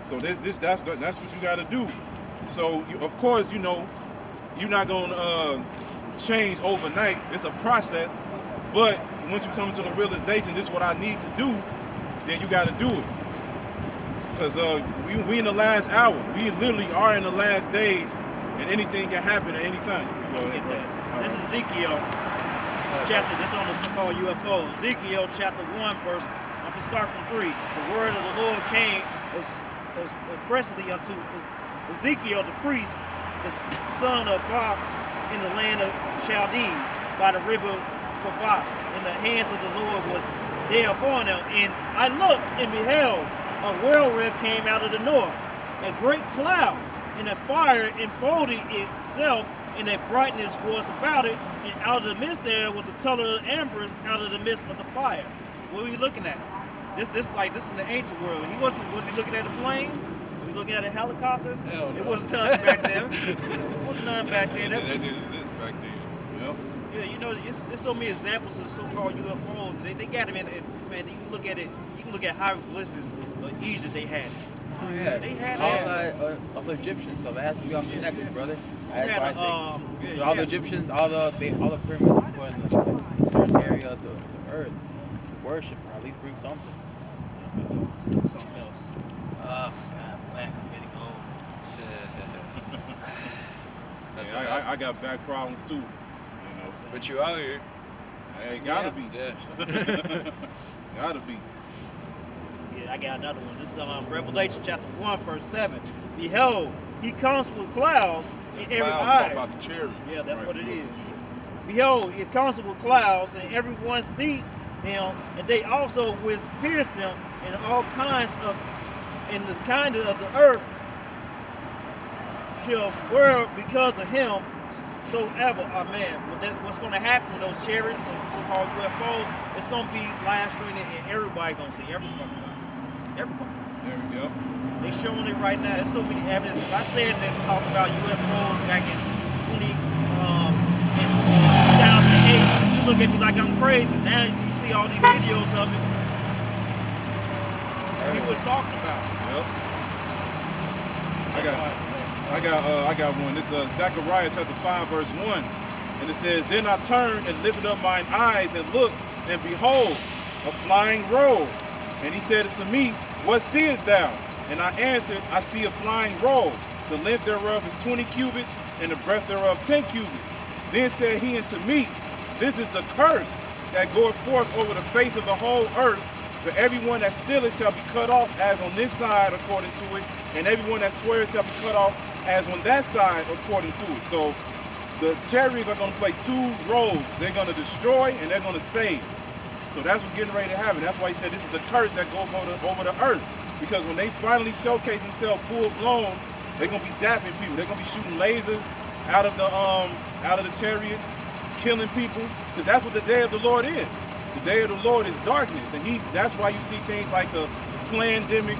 So that's what you got to do. So of course, you know, you're not gonna change overnight. It's a process. But once you come to the realization, this is what I need to do, then you got to do it. Because we in the last hour. We literally are in the last days, and anything can happen at any time. Go ahead, Get bro. that. This is Ezekiel chapter, this on the so-called UFO. Ezekiel chapter 1 verse, I'm going to start from 3. The word of the Lord came expressly unto Ezekiel the priest, the son of Bos, in the land of Chaldees, by the river Gabar. And the hands of the Lord was there upon them. And I looked and beheld a whirlwind came out of the north, a great cloud, and a fire enfolded itself, and a brightness was about it, and out of the midst there was the color of amber out of the midst of the fire. What are we looking at? This is the ancient world. Was he looking at a plane? Was he looking at a helicopter? Hell no. It wasn't none back then. It wasn't none back then. That didn't exist back then. Yep. Yeah, you know, there's so many examples of so-called UFOs. They got them in it, man. You can look at it. You can look at hieroglyphics of Egypt. They had it. Oh yeah. They had all that. of Egyptian stuff. It has to be all connected, brother. They That's had, why I think yeah, all the yeah. Egyptians, all the pyramids were put in a certain area of the earth to worship, or at least bring something. Something else. Uh, God, black, I'm getting old. That's Yeah, right. I got back problems too. You know. But you out here. Hey, gotta be. Yeah. Gotta be. Yeah, I got another one. This is Revelation chapter 1, verse 7. Behold, he comes with clouds in every Clouds eye. talk about the chariots. Yeah, that's Right. what it is. Behold, he comes with clouds, and everyone see him, and they also which pierced them, and all kinds of, and the kind of the earth shall whirl because of him, soever. Amen. What's going to happen with those chariots, so-called UFOs? It's going to be live streaming, and everybody going to see everybody. Everybody. There we go. They showing it right now. There's so many evidence. I said that talked about UFOs back in 2008. You look at me like I'm crazy. Now you see all these videos of it. People was talking about it. Yep. That's why- I got one. This is Zechariah chapter 5, verse 1. And it says, Then I turned and lifted up mine eyes and looked, and behold, a flying roll. And he said unto me, What seest thou? And I answered, I see a flying roll. The length thereof is 20 cubits, and the breadth thereof 10 cubits. Then said he unto me, This is the curse that goeth forth over the face of the whole earth. For everyone that stealeth shall be cut off as on this side according to it, and everyone that swears shall be cut off as on that side according to it. So the chariots are going to play two roles. They're going to destroy and they're going to save. So that's what's getting ready to happen. That's why he said this is the curse that goes over the earth. Because when they finally showcase themselves full blown, they're going to be zapping people. They're going to be shooting lasers out of the chariots, killing people, because that's what the day of the Lord is. The day of the Lord is darkness, and that's why you see things like the pandemic.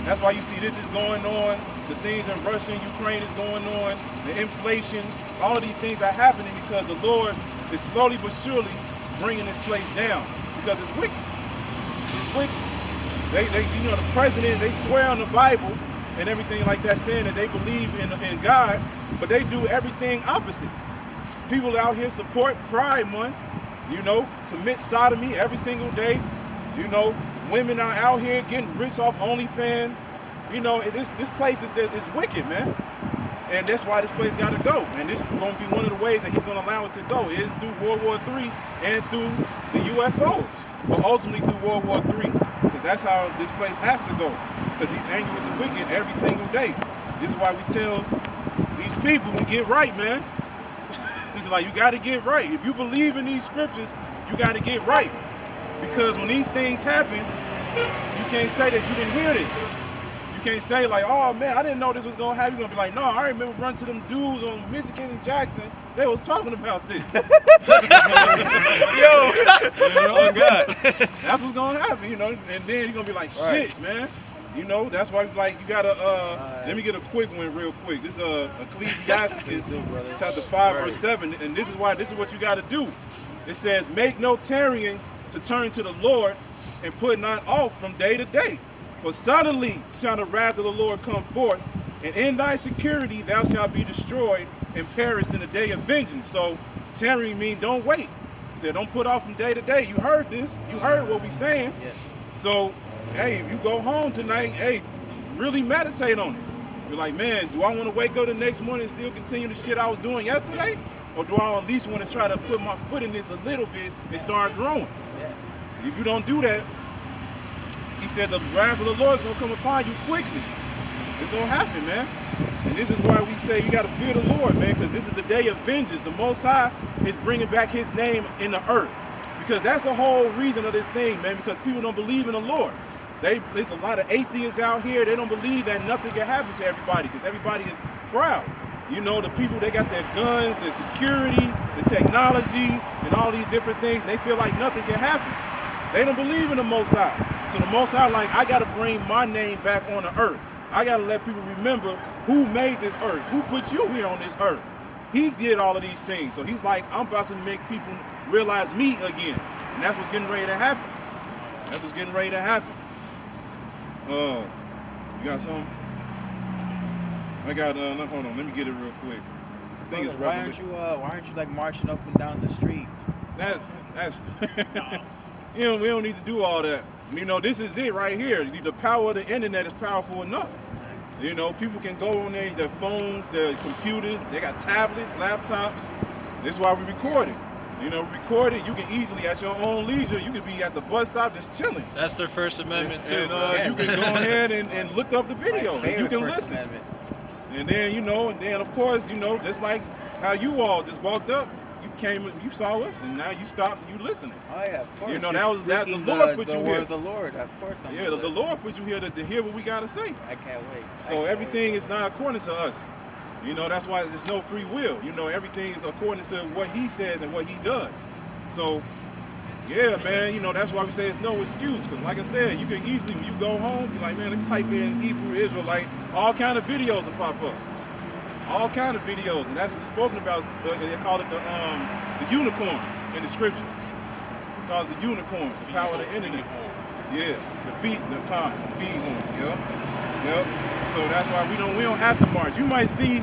That's why you see this is going on. The things in Russia and Ukraine is going on. The inflation, all of these things are happening because the Lord is slowly but surely bringing this place down, because it's wicked. It's wicked. The president, they swear on the Bible and everything like that, saying that they believe in God, but they do everything opposite. People out here support Pride Month, commit sodomy every single day. Women are out here getting rich off OnlyFans. This place is wicked, man. And that's why this place got to go. And this is going to be one of the ways that he's going to allow it to go, is through World War III and through the UFOs, but ultimately through World War III, because that's how this place has to go, because he's angry with the wicked every single day. This is why we tell these people to get right, man. It's like, you got to get right. If you believe in these scriptures, you got to get right. Because when these things happen, you can't say that you didn't hear this. You can't say like, oh man, I didn't know this was going to happen. You're going to be like, no, I remember running to them dudes on Michigan and Jackson. They was talking about this. Oh God. That's what's going to happen, and then you're going to be like, shit, man. That's why you got to, let me get a quick one real quick. This is Ecclesiastes chapter 5, verse 7. And this is what you got to do. It says, make no tarrying to turn to the Lord, and put not off from day to day. For suddenly shall the wrath of the Lord come forth, and in thy security thou shalt be destroyed and perish in the day of vengeance. So tarrying means don't wait. He said don't put off from day to day. You heard this. You heard what we saying. Yes. So, hey, if you go home tonight, hey, really meditate on it. You're like, man, do I want to wake up the next morning and still continue the shit I was doing yesterday? Or do I at least want to try to put my foot in this a little bit and start growing? Yeah. If you don't do that, he said the wrath of the Lord is going to come upon you quickly. It's going to happen, man. And this is why we say you got to fear the Lord, man, because this is the day of vengeance. The Most High is bringing back his name in the earth. Because that's the whole reason of this thing, man, because people don't believe in the Lord. There's a lot of atheists out here. They don't believe that nothing can happen to everybody, because everybody is proud. The people, they got their guns, their security, the technology, and all these different things. They feel like nothing can happen. They don't believe in the Most High. So the Most High, like, I got to bring my name back on the earth. I got to let people remember who made this earth, who put you here on this earth. He did all of these things. So he's like, I'm about to make people realize me again. And that's what's getting ready to happen. That's what's getting ready to happen. You got something? I got, hold on, let me get it real quick. I think it's why aren't you like marching up and down the street? That's we don't need to do all that. This is it right here. The power of the internet is powerful enough. People can go on their phones, their computers, they got tablets, laptops. This is why we record it. Record it, you can easily, at your own leisure, you can be at the bus stop just chilling. That's their First Amendment too. And you can go ahead and look up the video, and you can listen. And then, of course, just like how you all just walked up, you came, you saw us, and now you stopped and you listening. Oh yeah, of course. That the Lord put you here. The Lord, of course. The Lord put you here to hear what we gotta say. I can't wait. So everything is not according to us. That's why there's no free will. Everything is according to what he says and what he does. So, yeah, man, that's why we say it's no excuse. Because like I said, you can easily, when you go home, be like, man, let me type in Hebrew Israelite, all kind of videos will pop up. All kind of videos. And that's what's spoken about. They call it the unicorn in the scriptures. They call it the unicorn, the power of the internet. Yeah, the feet horn. Yep. So that's why we don't have to march. You might see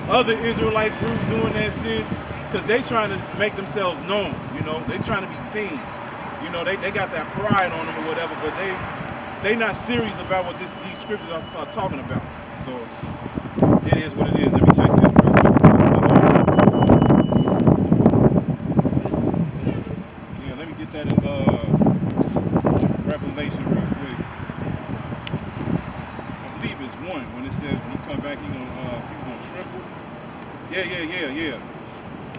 other Israelite groups doing that shit because they trying to make themselves known. They trying to be seen. They got that pride on them or whatever, but they not serious about what these scriptures are talking about. So it is what it is. Let me check this real quick. Yeah, let me get that in Revelation real quick. I believe it's 1 when it says when he come back, people gonna tremble. Yeah.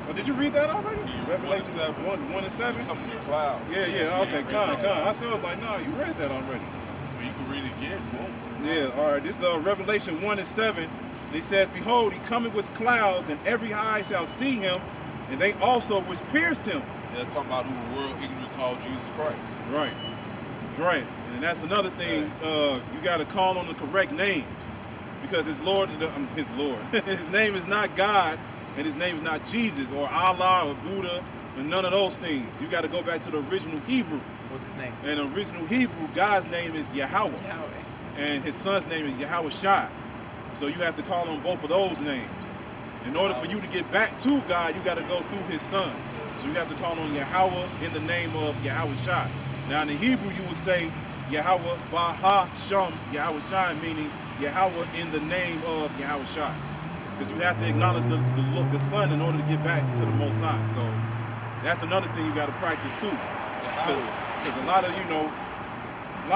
Oh, did you read that already? Yeah, Revelation 1 and 7. Coming in cloud. Yeah. Okay, come. I was like, no, you read that already. But you can read it again if you want. Yeah, all right. This Revelation 1 and 7. It says, behold, he cometh with clouds, and every eye shall see him, and they also which pierced him. That's talking about who the world ignorant called Jesus Christ. Right, right, and that's another thing. You got to call on the correct names, because his his name is not God, and his name is not Jesus or Allah or Buddha, and none of those things. You got to go back to the original Hebrew. What's his name? And the original Hebrew, God's name is Yahweh, and his son's name is Yahweh Shai. So you have to call on both of those names. In order for you to get back to God, you got to go through his son. So you have to call on Yahweh in the name of Yahweh Shai. Now in the Hebrew, you would say Yahweh Baha Shem Yahweh Shai, meaning Yahweh in the name of Yahweh Shai. Because you have to acknowledge the son in order to get back to the Most High. So that's another thing you got to practice too. Because a lot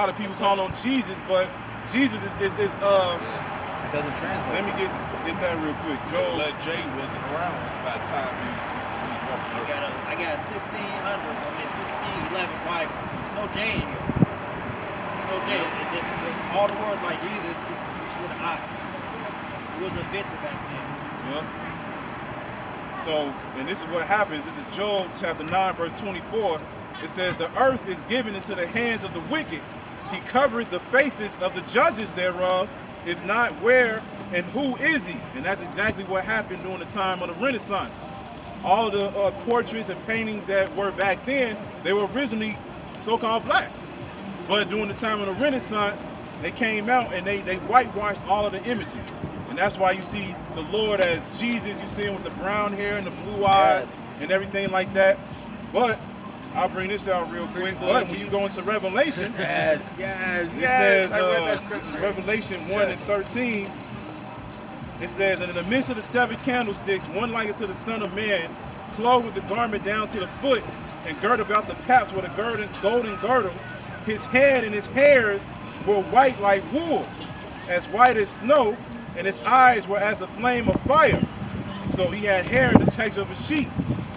of people call on Jesus, but Jesus is It doesn't translate. let me get that real quick. Job. Like Jay wasn't around by the time he walked up. I got 1611 Bible. There's no J in here. There's no J. All the words like Jesus is with an I. It wasn't invented back then. Yep. So, and this is what happens. This is Job chapter 9, verse 24. It says, the earth is given into the hands of the wicked. He covered the faces of the judges thereof. If not, where and who is he? And that's exactly what happened during the time of the Renaissance. All of the portraits and paintings that were back then, they were originally so-called black. But during the time of the Renaissance, they came out and they whitewashed all of the images. And that's why you see the Lord as Jesus. You see him with the brown hair and the blue eyes and everything like that. But I'll bring this out real quick. But when you go into Revelation, it says, Revelation 1 and 13, it says, and in the midst of the 7 candlesticks, one like unto the Son of Man, clothed with the garment down to the foot, and girt about the paps with a golden girdle. His head and his hairs were white like wool, as white as snow, and his eyes were as a flame of fire. So he had hair in the texture of a sheep.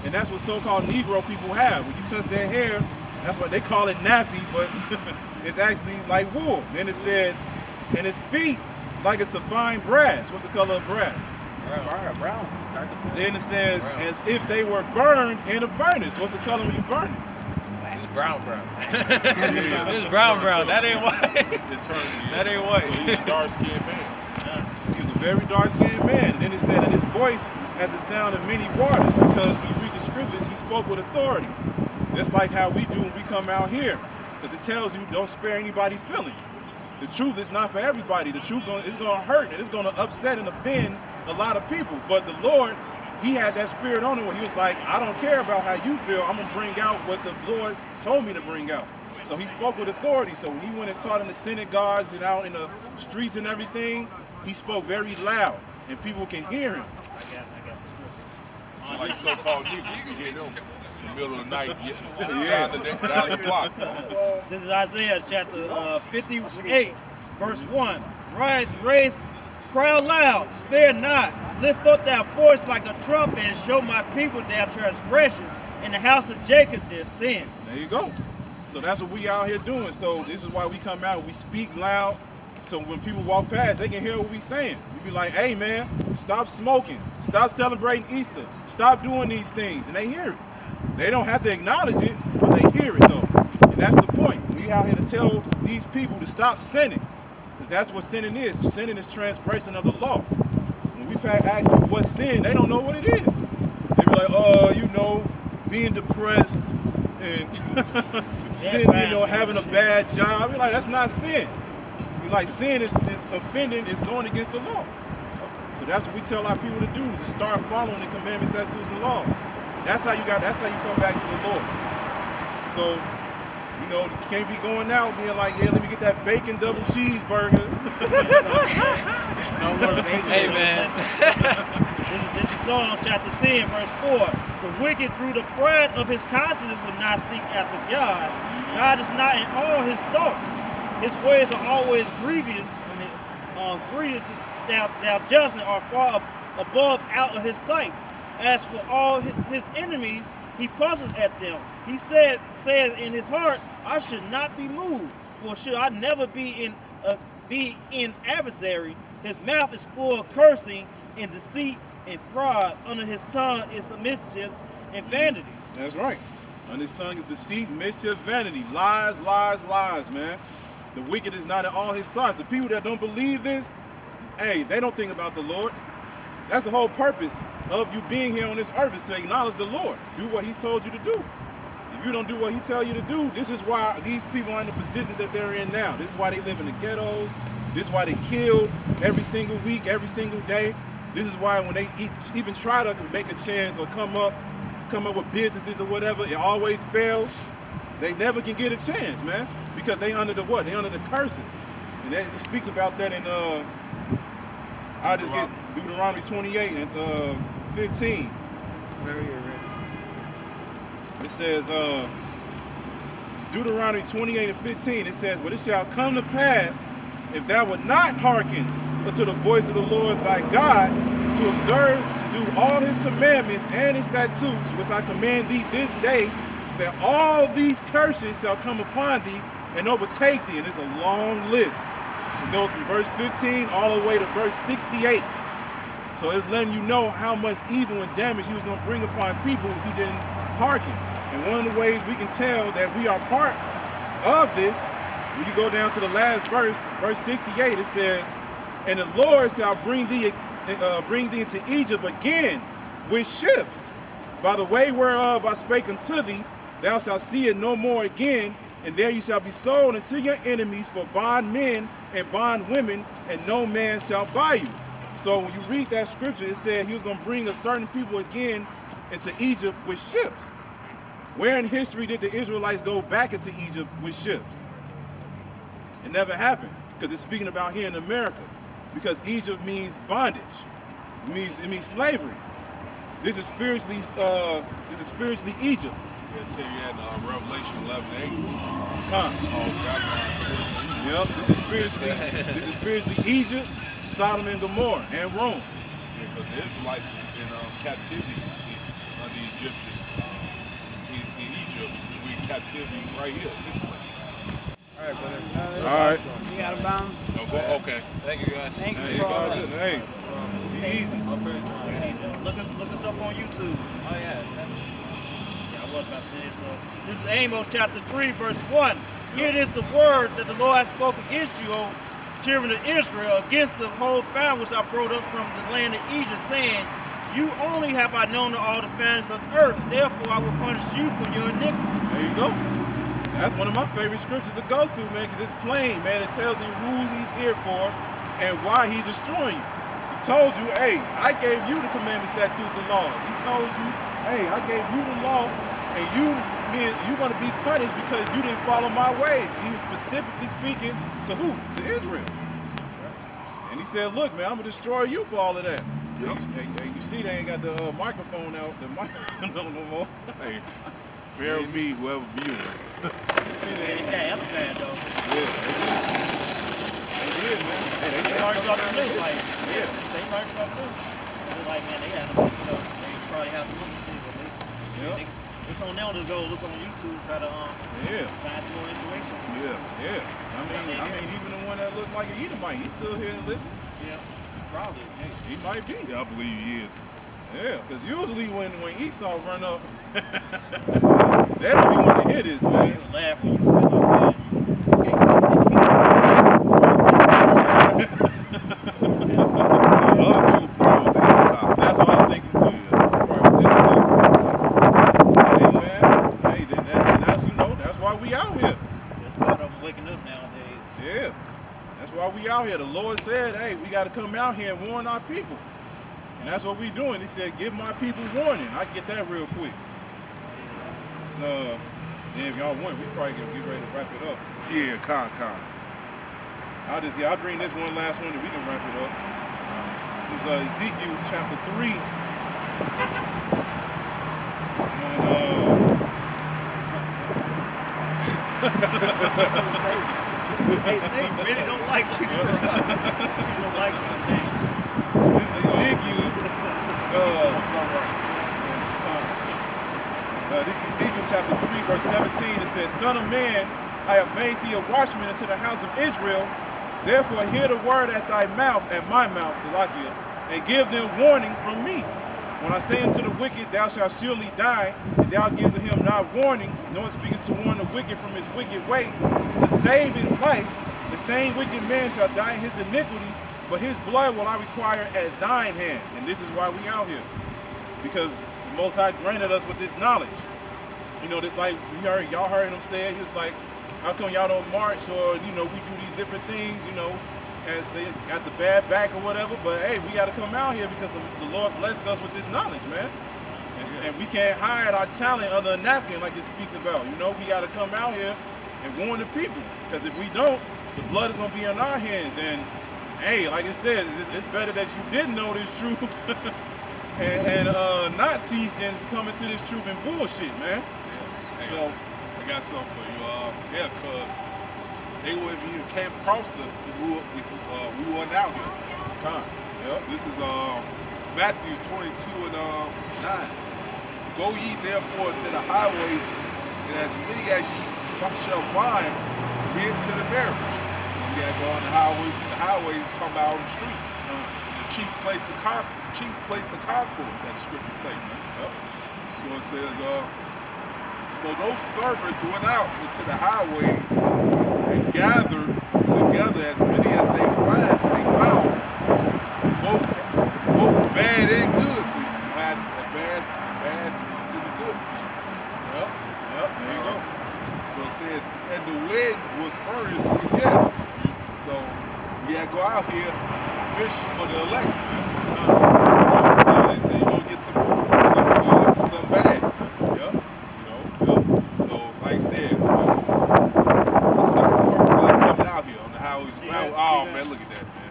And that's what so-called Negro people have. When you touch their hair, that's why they call it nappy, but it's actually like wool. Then it says, and his feet like it's a fine brass. What's the color of brass? Brown. Then it says, as if they were burned in a furnace. What's the color when you burn it? It's brown. It's brown. That ain't white. That ain't white. So he's a dark-skinned man. He was a very dark-skinned man. And then it said, and his voice has the sound of many waters, because we read the scriptures, he spoke with authority. Just like how we do when we come out here. Because it tells you don't spare anybody's feelings. The truth is not for everybody. The truth is going to hurt, and it's going to upset and offend a lot of people. But the Lord, he had that spirit on him where he was like, I don't care about how you feel. I'm going to bring out what the Lord told me to bring out. So he spoke with authority. So when he went and taught in the synagogues and out in the streets and everything, he spoke very loud, and people can hear him. Like so-called Negro, you can hear them in the middle of the night, down the block. This is Isaiah chapter 58, verse 1. Raise, cry aloud, spare not, lift up thy voice like a trumpet, and show my people their transgression, and the house of Jacob their sins. There you go. So that's what we out here doing. So this is why we come out, we speak loud, so when people walk past, they can hear what we saying. We be like, hey man, stop smoking, stop celebrating Easter, stop doing these things, and they hear it. They don't have to acknowledge it, but they hear it though. And that's the point. We out here to tell these people to stop sinning, because that's what sinning is. Sinning is transgression of the law. When we ask them what's sin, they don't know what it is. They be like, being depressed and sin, having a bad job. I be like, that's not sin. Like sin is offending, is going against the law. So that's what we tell our people to do, is to start following the commandments, statutes, and laws. That's how you come back to the Lord. So, you can't be going out being like, yeah, let me get that bacon double cheeseburger. Hey man. This is Psalms chapter 10, verse 4. The wicked through the pride of his conscience would not seek after God. God is not in all his thoughts. His ways are always grievous. Their judgment are far above out of his sight. As for all his enemies, he puffs at them. He says in his heart, I should not be moved, for should I never be in adversary. His mouth is full of cursing and deceit. and fraud. Under his tongue is mischief and vanity. That's right. Under his tongue is deceit, mischief, vanity, lies, lies, lies, man. The wicked is not in all his thoughts. The people that don't believe this, hey, they don't think about the Lord. That's the whole purpose of you being here on this earth, is to acknowledge the Lord. Do what he's told you to do. If you don't do what he tells you to do, this is why these people are in the position that they're in now. This is why they live in the ghettos. This is why they killed every single week, every single day. This is why when they even try to make a chance or come up with businesses or whatever, it always fails. They never can get a chance, man, because they under the what? They under the curses. And it speaks about that in I just get Deuteronomy 28 and 15. Very ready. It says, Deuteronomy 28 and 15, it says, but it shall come to pass, if thou wilt not hearken unto the voice of the Lord thy God, to observe, to do all his commandments and his statutes, which I command thee this day, that all these curses shall come upon thee and overtake thee. And it's a long list. It goes from verse 15 all the way to verse 68. So it's letting you know how much evil and damage he was going to bring upon people if he didn't hearken. And one of the ways we can tell that we are part of this, when you go down to the last verse, verse 68, it says, and the Lord shall bring thee into Egypt again with ships, by the way whereof I spake unto thee, thou shalt see it no more again, and there you shall be sold unto your enemies for bondmen and bondwomen, and no man shall buy you. So when you read that scripture, it said he was going to bring a certain people again into Egypt with ships. Where in history did the Israelites go back into Egypt with ships? It never happened, because it's speaking about here in America, because Egypt means bondage. It means slavery. This is spiritually Egypt. Yeah, tell you at Revelation 11:8. Huh. Oh, God. Yep. This is spiritually Egypt, Sodom and Gomorrah, and Rome. Yeah, because the Israelites in captivity under the Egyptians in Egypt. We in captivity right here. This place. All right, brother. All right. You got a bounce? No, go, okay. Thank you, guys. Thank Hey, you it's for all all good. that. Hey, be easy. Look us up on YouTube. Oh, yeah. I was about to say it. So this is Amos chapter 3, verse 1. Hear this the word that the Lord has spoken against you, O children of Israel, against the whole family which I brought up from the land of Egypt, saying, you only have I known all the families of the earth, therefore I will punish you for your iniquity. There you go. That's one of my favorite scriptures to go to, man, because it's plain, man. It tells you who he's here for and why he's destroying you. He told you, hey, I gave you the commandments, statutes, and laws. He told you, hey, I gave you the law, and you're going to be punished because you didn't follow my ways. He was specifically speaking to who? To Israel. And he said, look, man, I'm going to destroy you for all of that. Yep. Hey, you see they ain't got the microphone out, the microphone no more. Hey, bear with me, whoever viewing. You see they ain't. Yeah, that's bad, though. Yeah, they did, man. Hey, They learned something new, like, Yeah. they learned something new. It's like, man, they had to, they probably have to look at this, but Yep. it's on them to go look on YouTube, try to Yeah. find some more information. Yeah. I mean, even the one that looked like an Edomite, he's still here and listen. Yeah, probably. He might be. Yeah, I believe he is. Yeah, because usually when Esau run up, they don't even want to hear this, You man. would laugh when you said like, man, you can't say That's what I was thinking too. Hey, man. Hey, that's you know, that's why we out here. there's a lot of them waking up nowadays. Yeah. That's why we out here. The Lord said, hey, we got to come out here and warn our people. And that's what we doing. He said, give my people warning. I get that real quick. So, then if y'all want, we probably can get ready to wrap it up. Yeah, con. I'll bring this one last one that we can wrap it up. It's Ezekiel chapter 3. Hey, they really don't like you. They don't like you today. This is Ezekiel. This is Ezekiel chapter 3, verse 17. It says, Son of man, I have made thee a watchman unto the house of Israel. Therefore hear the word at thy mouth, at my mouth, Salakia, and give them warning from me. When I say unto the wicked, thou shalt surely die, and thou givest him not warning, nor speaking to warn the wicked from his wicked way, to save his life, the same wicked man shall die in his iniquity, but his blood will I require at thine hand. And this is why we out here. Because the Most High granted us with this knowledge. You know, just like y'all heard him say, he was like, how come y'all don't march, or, you know, we do these different things, you know, and say got the bad back or whatever, but hey, we got to come out here because the Lord blessed us with this knowledge, man. And we can't hide our talent under a napkin like it speaks about. You know, we got to come out here and warn the people, because if we don't, the blood is going to be on our hands. And hey, like it says, it's better that you didn't know this truth and not teach than come into this truth and bullshit, man. Yeah. Hey, So I got something for you. Yeah, cause they wouldn't even came across us if we weren't out here. Yep. This is Matthew 22 and 9. Go ye therefore to the highways, and as many as ye shall find, bid to the marriage. So we gotta go on the highways. The highways talking about on the streets. The chief place of concourse, that scripture say, man. Yep. So it says, so those servants went out into the highways and gathered together as many as they found, both bad and good. So you had the bad seeds and the good seeds. Yep. There you go. So it says, and the wedding was furnished with guests. So we had to go out here and fish for the elect. Like they say, you don't get some good and some bad. Yep. So, like I said, that's the purpose of coming out here on the highways. Oh man, look at that, man.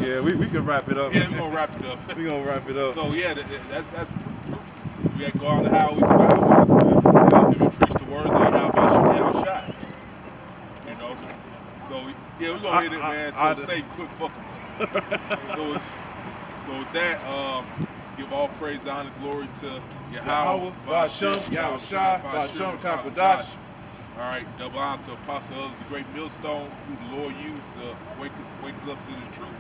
Yeah, we can wrap it up. Yeah, we're gonna wrap it up. We're gonna wrap it up. So yeah, that's proof. We had to go on the highways and byways. And we preach the words of Yahweh shot. You know. So yeah, we're gonna hit it, man. So say quit fucking with us. So with that, give all praise, honor, glory to Yahweh, Ba'ashem, Yahushua, Ba'ashem, Kakwadash. All right, double honor to Apostle Ellis, the great millstone, who the Lord used to wake us up to the truth.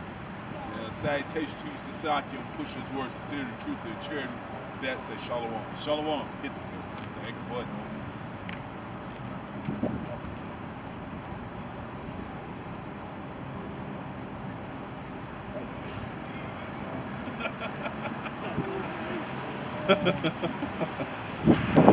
And salutation to you, society, and push his word, sincerity, truth, and charity. That says Shalom. Shalom. Hit the X button. Ha ha ha ha.